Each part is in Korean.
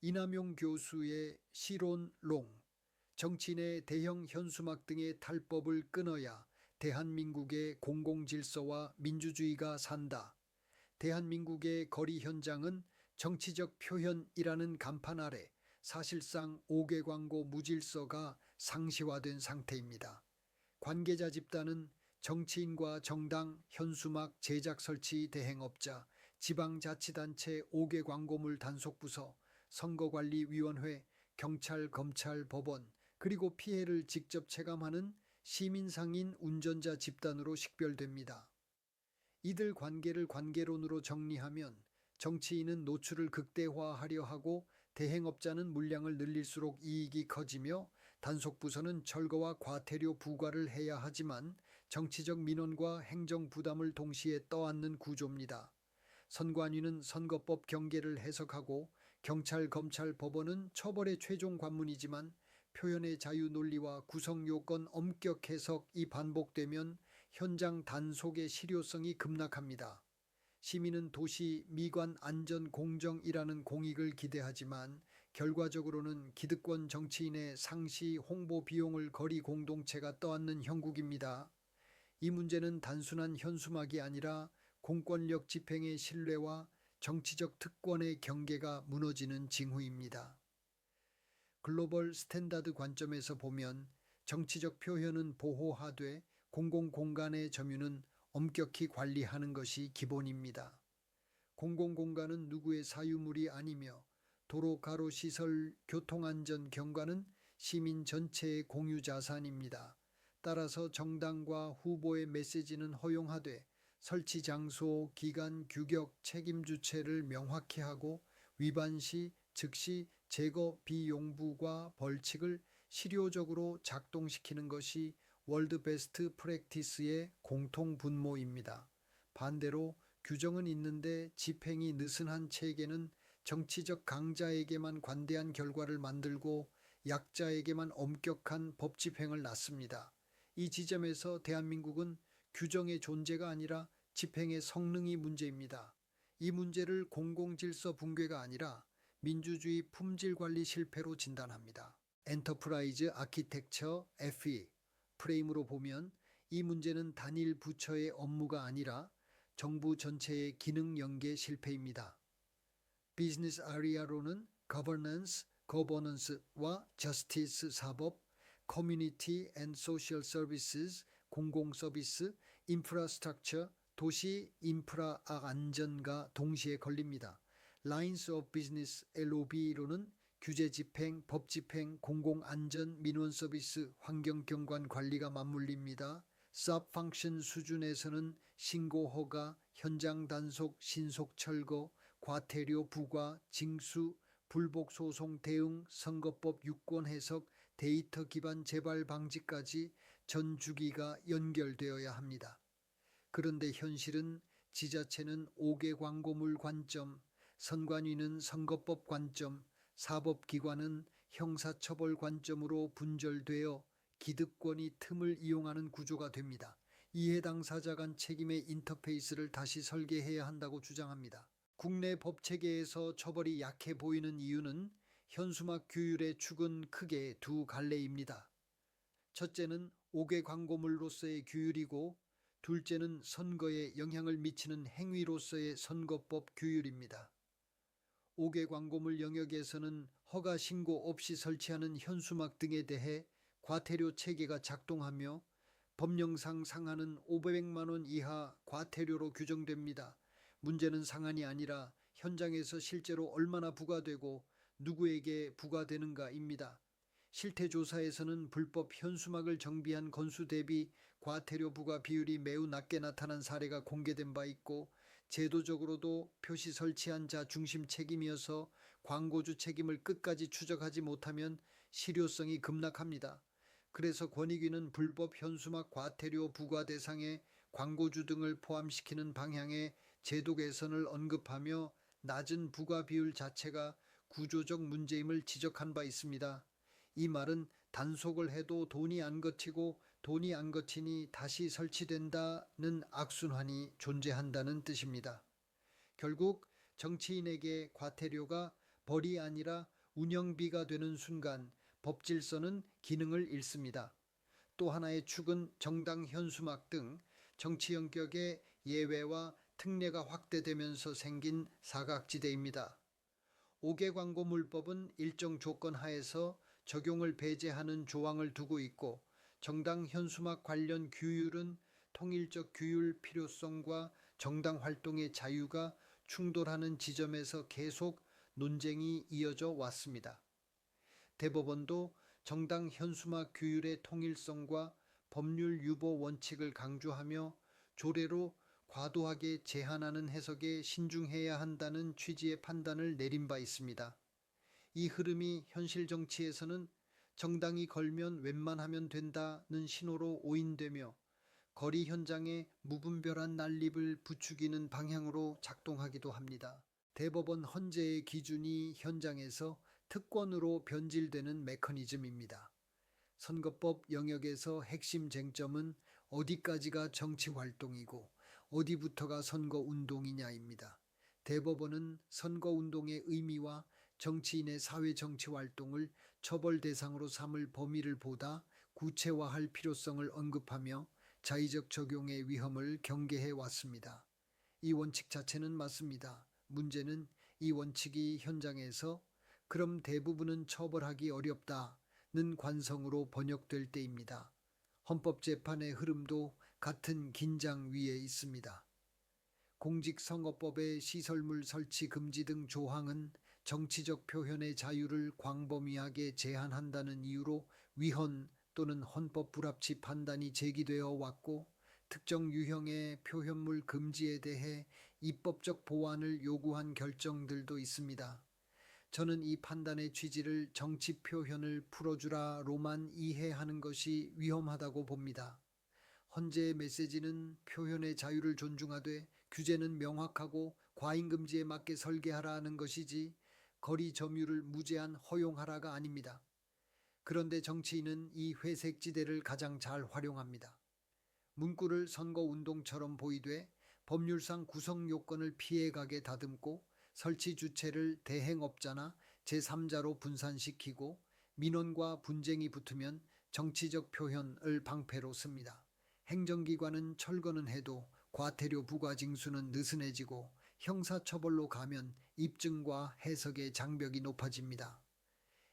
이남용 교수의 실론론, 정치인의 대형 현수막 등의 탈법을 끊어야 대한민국의 공공질서와 민주주의가 산다. 대한민국의 거리 현장은 정치적 표현이라는 간판 아래 사실상 5개 광고 무질서가 상시화된 상태입니다. 관계자 집단은 정치인과 정당, 현수막 제작 설치 대행업자, 지방자치단체 5개 광고물 단속부서, 선거관리위원회, 경찰, 검찰, 법원, 그리고 피해를 직접 체감하는 시민상인 운전자 집단으로 식별됩니다. 이들 관계를 관계론으로 정리하면 정치인은 노출을 극대화하려 하고 대행업자는 물량을 늘릴수록 이익이 커지며 단속부서는 철거와 과태료 부과를 해야 하지만 정치적 민원과 행정 부담을 동시에 떠안는 구조입니다. 선관위는 선거법 경계를 해석하고 경찰, 검찰, 법원은 처벌의 최종 관문이지만 표현의 자유 논리와 구성 요건 엄격 해석이 반복되면 현장 단속의 실효성이 급락합니다. 시민은 도시 미관 안전 공정이라는 공익을 기대하지만 결과적으로는 기득권 정치인의 상시 홍보 비용을 거리 공동체가 떠안는 형국입니다. 이 문제는 단순한 현수막이 아니라 공권력 집행의 신뢰와 정치적 특권의 경계가 무너지는 징후입니다. 글로벌 스탠다드 관점에서 보면 정치적 표현은 보호하되 공공공간의 점유는 엄격히 관리하는 것이 기본입니다. 공공공간은 누구의 사유물이 아니며 도로, 가로, 시설, 교통안전, 경관은 시민 전체의 공유 자산입니다. 따라서 정당과 후보의 메시지는 허용하되 설치 장소, 기간, 규격, 책임 주체를 명확히 하고 위반 시 즉시 제거 비용부과 벌칙을 실효적으로 작동시키는 것이 월드 베스트 프랙티스의 공통 분모입니다. 반대로 규정은 있는데 집행이 느슨한 체계는 정치적 강자에게만 관대한 결과를 만들고 약자에게만 엄격한 법 집행을 낳습니다. 이 지점에서 대한민국은 규정의 존재가 아니라 집행의 성능이 문제입니다. 이 문제를 공공질서 붕괴가 아니라 민주주의 품질 관리 실패로 진단합니다. 엔터프라이즈 아키텍처 FE 프레임으로 보면 이 문제는 단일 부처의 업무가 아니라 정부 전체의 기능 연계 실패입니다. 비즈니스 아리아로는 거버넌스와 저스티스 사법, 커뮤니티 앤 소셜 서비스, 공공 서비스, 인프라스트럭처, 도시 인프라 안전과 동시에 걸립니다. 라인스 오브 비즈니스 LOB로는 규제 집행, 법 집행, 공공안전, 민원 서비스, 환경 경관 관리가 맞물립니다. 서브 펑션 수준에서는 신고 허가, 현장 단속, 신속 철거, 과태료 부과, 징수, 불복 소송 대응, 선거법 유권 해석, 데이터 기반 재발 방지까지 전 주기가 연결되어야 합니다. 그런데 현실은 지자체는 5개 광고물 관점, 선관위는 선거법 관점, 사법기관은 형사처벌 관점으로 분절되어 기득권이 틈을 이용하는 구조가 됩니다. 이해 당사자 간 책임의 인터페이스를 다시 설계해야 한다고 주장합니다. 국내 법체계에서 처벌이 약해 보이는 이유는 현수막 규율의 축은 크게 두 갈래입니다. 첫째는 5개 광고물로서의 규율이고 둘째는 선거에 영향을 미치는 행위로서의 선거법 규율입니다. 5개 광고물 영역에서는 허가 신고 없이 설치하는 현수막 등에 대해 과태료 체계가 작동하며 법령상 상한은 500만 원 이하 과태료로 규정됩니다. 문제는 상한이 아니라 현장에서 실제로 얼마나 부과되고 누구에게 부과되는가입니다. 실태조사에서는 불법 현수막을 정비한 건수 대비 과태료 부과 비율이 매우 낮게 나타난 사례가 공개된 바 있고 제도적으로도 표시 설치한 자 중심 책임이어서 광고주 책임을 끝까지 추적하지 못하면 실효성이 급락합니다. 그래서 권익위는 불법 현수막 과태료 부과 대상에 광고주 등을 포함시키는 방향의 제도 개선을 언급하며 낮은 부과 비율 자체가 구조적 문제임을 지적한 바 있습니다. 이 말은 단속을 해도 돈이 안 거치고 돈이 안 거치니 다시 설치된다는 악순환이 존재한다는 뜻입니다. 결국 정치인에게 과태료가 벌이 아니라 운영비가 되는 순간 법 질서는 기능을 잃습니다. 또 하나의 축은 정당 현수막 등 정치 영역의 예외와 특례가 확대되면서 생긴 사각지대입니다. 5개 광고 물법은 일정 조건 하에서 적용을 배제하는 조항을 두고 있고 정당 현수막 관련 규율은 통일적 규율 필요성과 정당 활동의 자유가 충돌하는 지점에서 계속 논쟁이 이어져 왔습니다. 대법원도 정당 현수막 규율의 통일성과 법률 유보 원칙을 강조하며 조례로 과도하게 제한하는 해석에 신중해야 한다는 취지의 판단을 내린 바 있습니다. 이 흐름이 현실 정치에서는 정당이 걸면 웬만하면 된다는 신호로 오인되며 거리 현장에 무분별한 난립을 부추기는 방향으로 작동하기도 합니다. 대법원 헌재의 기준이 현장에서 특권으로 변질되는 메커니즘입니다. 선거법 영역에서 핵심 쟁점은 어디까지가 정치 활동이고 어디부터가 선거 운동이냐입니다. 대법원은 선거 운동의 의미와 정치인의 사회 정치 활동을 처벌 대상으로 삼을 범위를 보다 구체화할 필요성을 언급하며 자의적 적용의 위험을 경계해 왔습니다. 이 원칙 자체는 맞습니다. 문제는 이 원칙이 현장에서 그럼 대부분은 처벌하기 어렵다는 관성으로 번역될 때입니다. 헌법재판의 흐름도 같은 긴장 위에 있습니다. 공직선거법의 시설물 설치 금지 등 조항은 정치적 표현의 자유를 광범위하게 제한한다는 이유로 위헌 또는 헌법 불합치 판단이 제기되어 왔고 특정 유형의 표현물 금지에 대해 입법적 보완을 요구한 결정들도 있습니다. 저는 이 판단의 취지를 정치 표현을 풀어주라로만 이해하는 것이 위험하다고 봅니다. 헌재의 메시지는 표현의 자유를 존중하되 규제는 명확하고 과잉금지에 맞게 설계하라는 것이지 거리 점유를 무제한 허용하라가 아닙니다. 그런데 정치인은 이 회색지대를 가장 잘 활용합니다. 문구를 선거운동처럼 보이되 법률상 구성 요건을 피해가게 다듬고 설치 주체를 대행업자나 제3자로 분산시키고 민원과 분쟁이 붙으면 정치적 표현을 방패로 씁니다. 행정기관은 철거는 해도 과태료 부과 징수는 느슨해지고 형사처벌로 가면 입증과 해석의 장벽이 높아집니다.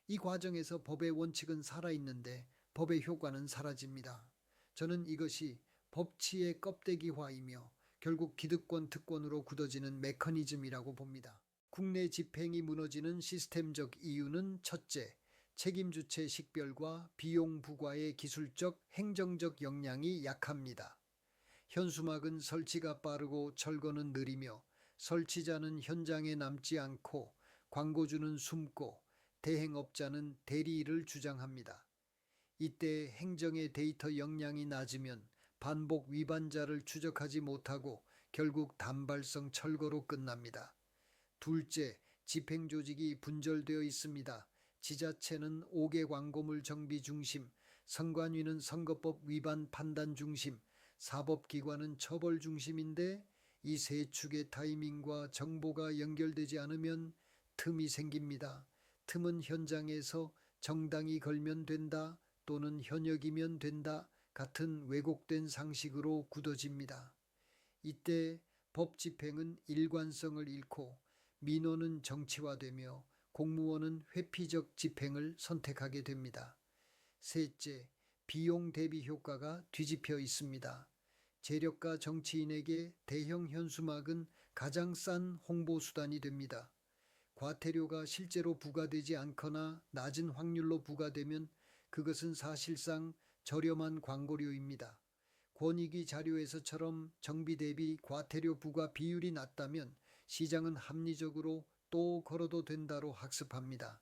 이 과정에서 법의 원칙은 살아있는데 법의 효과는 사라집니다. 저는 이것이 법치의 껍데기화이며 결국 기득권 특권으로 굳어지는 메커니즘이라고 봅니다. 국내 집행이 무너지는 시스템적 이유는 첫째, 책임 주체 식별과 비용 부과의 기술적, 행정적 역량이 약합니다. 현수막은 설치가 빠르고 철거는 느리며 설치자는 현장에 남지 않고 광고주는 숨고 대행업자는 대리를 주장합니다. 이때 행정의 데이터 역량이 낮으면 반복 위반자를 추적하지 못하고 결국 단발성 철거로 끝납니다. 둘째, 집행 조직이 분절되어 있습니다. 지자체는 5개 광고물 정비 중심, 선관위는 선거법 위반 판단 중심, 사법기관은 처벌 중심인데 이 세 축의 타이밍과 정보가 연결되지 않으면 틈이 생깁니다. 틈은 현장에서 정당이 걸면 된다 또는 현역이면 된다 같은 왜곡된 상식으로 굳어집니다. 이때 법 집행은 일관성을 잃고 민원은 정치화되며 공무원은 회피적 집행을 선택하게 됩니다. 셋째, 비용 대비 효과가 뒤집혀 있습니다. 재력가 정치인에게 대형 현수막은 가장 싼 홍보 수단이 됩니다. 과태료가 실제로 부과되지 않거나 낮은 확률로 부과되면 그것은 사실상 저렴한 광고료입니다. 권익위 자료에서처럼 정비 대비 과태료 부과 비율이 낮다면 시장은 합리적으로 또 걸어도 된다로 학습합니다.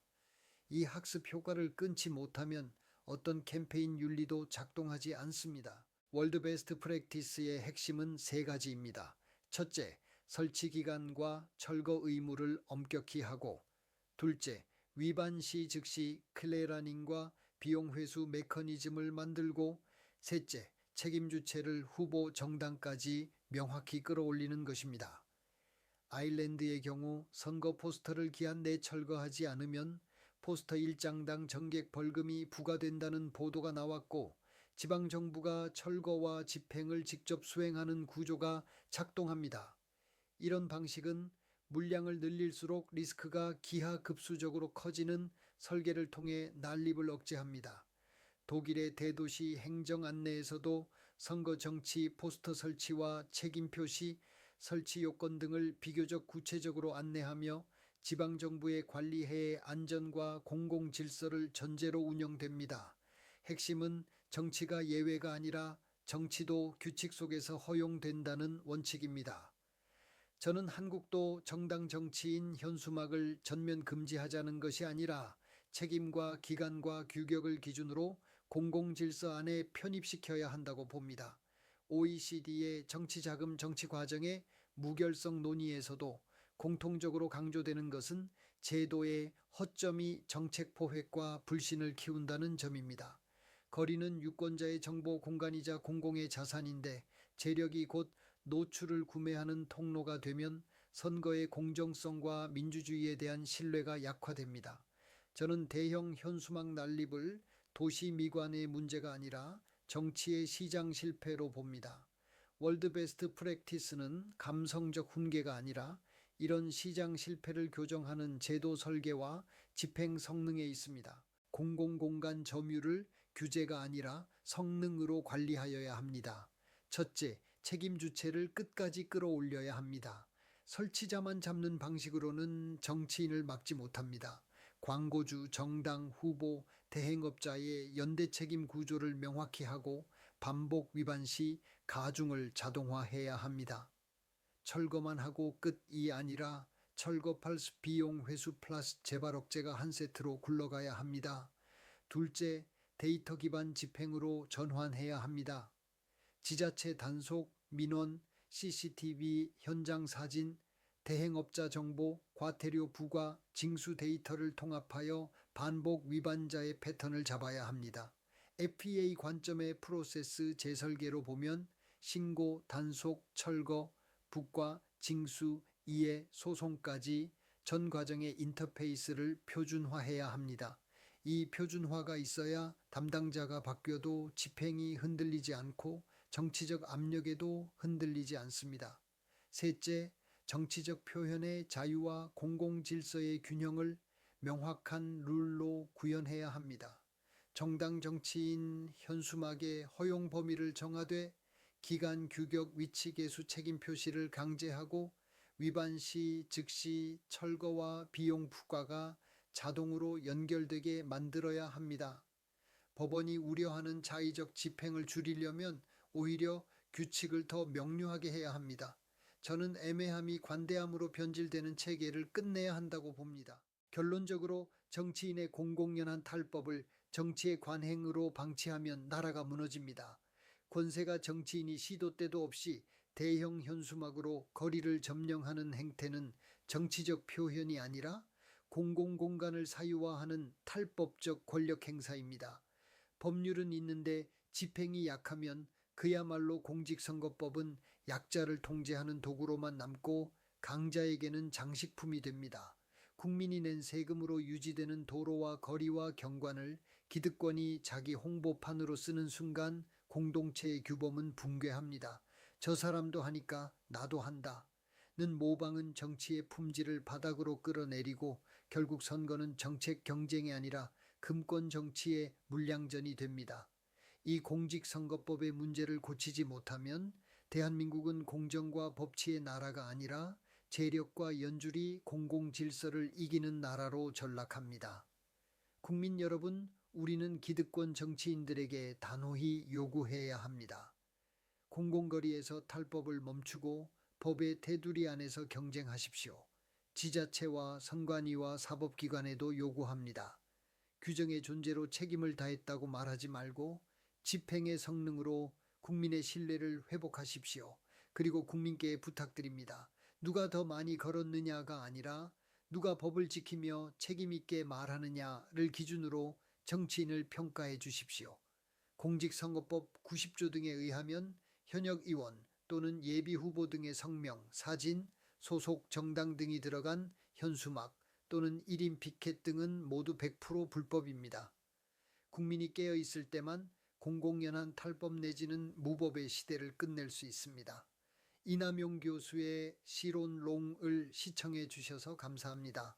이 학습 효과를 끊지 못하면 어떤 캠페인 윤리도 작동하지 않습니다. 월드 베스트 프랙티스의 핵심은 세 가지입니다. 첫째, 설치 기간과 철거 의무를 엄격히 하고, 둘째, 위반 시 즉시 클레라닝과 비용 회수 메커니즘을 만들고, 셋째, 책임 주체를 후보 정당까지 명확히 끌어올리는 것입니다. 아일랜드의 경우 선거 포스터를 기한 내 철거하지 않으면 포스터 1장당 정객 벌금이 부과된다는 보도가 나왔고 지방정부가 철거와 집행을 직접 수행하는 구조가 작동합니다. 이런 방식은 물량을 늘릴수록 리스크가 기하급수적으로 커지는 설계를 통해 난립을 억제합니다. 독일의 대도시 행정 안내에서도 선거 정치 포스터 설치와 책임 표시, 설치 요건 등을 비교적 구체적으로 안내하며 지방정부의 관리해의 안전과 공공 질서를 전제로 운영됩니다. 핵심은 정치가 예외가 아니라 정치도 규칙 속에서 허용된다는 원칙입니다. 저는 한국도 정당 정치인 현수막을 전면 금지하자는 것이 아니라 책임과 기간과 규격을 기준으로 공공질서 안에 편입시켜야 한다고 봅니다. OECD의 정치자금 정치 과정의 무결성 논의에서도 공통적으로 강조되는 것은 제도의 허점이 정책 포획과 불신을 키운다는 점입니다. 거리는 유권자의 정보 공간이자 공공의 자산인데 재력이 곧 노출을 구매하는 통로가 되면 선거의 공정성과 민주주의에 대한 신뢰가 약화됩니다. 저는 대형 현수막 난립을 도시 미관의 문제가 아니라 정치의 시장 실패로 봅니다. 월드 베스트 프랙티스는 감성적 훈계가 아니라 이런 시장 실패를 교정하는 제도 설계와 집행 성능에 있습니다. 공공공간 점유를 규제가 아니라 성능으로 관리하여야 합니다. 첫째, 책임 주체를 끝까지 끌어올려야 합니다. 설치자만 잡는 방식으로는 정치인을 막지 못합니다. 광고주, 정당, 후보, 대행업자의 연대 책임 구조를 명확히 하고 반복 위반 시 가중을 자동화해야 합니다. 철거만 하고 끝이 아니라 철거 플러스 비용 회수 플러스 재발 억제가 한 세트로 굴러가야 합니다. 둘째, 데이터 기반 집행으로 전환해야 합니다. 지자체 단속, 민원, CCTV 현장 사진, 대행업자 정보, 과태료 부과, 징수 데이터를 통합하여 반복 위반자의 패턴을 잡아야 합니다. FEA 관점의 프로세스 재설계로 보면 신고, 단속, 철거, 부과, 징수, 이해, 소송까지 전 과정의 인터페이스를 표준화해야 합니다. 이 표준화가 있어야 담당자가 바뀌어도 집행이 흔들리지 않고 정치적 압력에도 흔들리지 않습니다. 셋째, 정치적 표현의 자유와 공공질서의 균형을 명확한 룰로 구현해야 합니다. 정당 정치인 현수막의 허용 범위를 정하되 기간 규격 위치 개수 책임 표시를 강제하고 위반 시 즉시 철거와 비용 부과가 자동으로 연결되게 만들어야 합니다. 법원이 우려하는 자의적 집행을 줄이려면 오히려 규칙을 더 명료하게 해야 합니다. 저는 애매함이 관대함으로 변질되는 체계를 끝내야 한다고 봅니다. 결론적으로 정치인의 공공연한 탈법을 정치의 관행으로 방치하면 나라가 무너집니다. 권세가 정치인이 시도 때도 없이 대형 현수막으로 거리를 점령하는 행태는 정치적 표현이 아니라 공공공간을 사유화하는 탈법적 권력 행사입니다. 법률은 있는데 집행이 약하면 그야말로 공직선거법은 약자를 통제하는 도구로만 남고 강자에게는 장식품이 됩니다. 국민이 낸 세금으로 유지되는 도로와 거리와 경관을 기득권이 자기 홍보판으로 쓰는 순간 공동체의 규범은 붕괴합니다. 저 사람도 하니까 나도 한다. 는 모방은 정치의 품질을 바닥으로 끌어내리고 결국 선거는 정책 경쟁이 아니라 금권 정치의 물량전이 됩니다. 이 공직선거법의 문제를 고치지 못하면 대한민국은 공정과 법치의 나라가 아니라 재력과 연줄이 공공질서를 이기는 나라로 전락합니다. 국민 여러분, 우리는 기득권 정치인들에게 단호히 요구해야 합니다. 공공거리에서 탈법을 멈추고 법의 테두리 안에서 경쟁하십시오. 지자체와 선관위와 사법기관에도 요구합니다. 규정의 존재로 책임을 다했다고 말하지 말고 집행의 성능으로 국민의 신뢰를 회복하십시오. 그리고 국민께 부탁드립니다. 누가 더 많이 걸었느냐가 아니라 누가 법을 지키며 책임있게 말하느냐를 기준으로 정치인을 평가해 주십시오. 공직선거법 90조 등에 의하면 현역 의원 또는 예비후보 등의 성명, 사진, 소속 정당 등이 들어간 현수막 또는 1인 피켓 등은 모두 100% 불법입니다. 국민이 깨어 있을 때만 공공연한 탈법 내지는 무법의 시대를 끝낼 수 있습니다. 이남용 교수의 시론롱을 시청해 주셔서 감사합니다.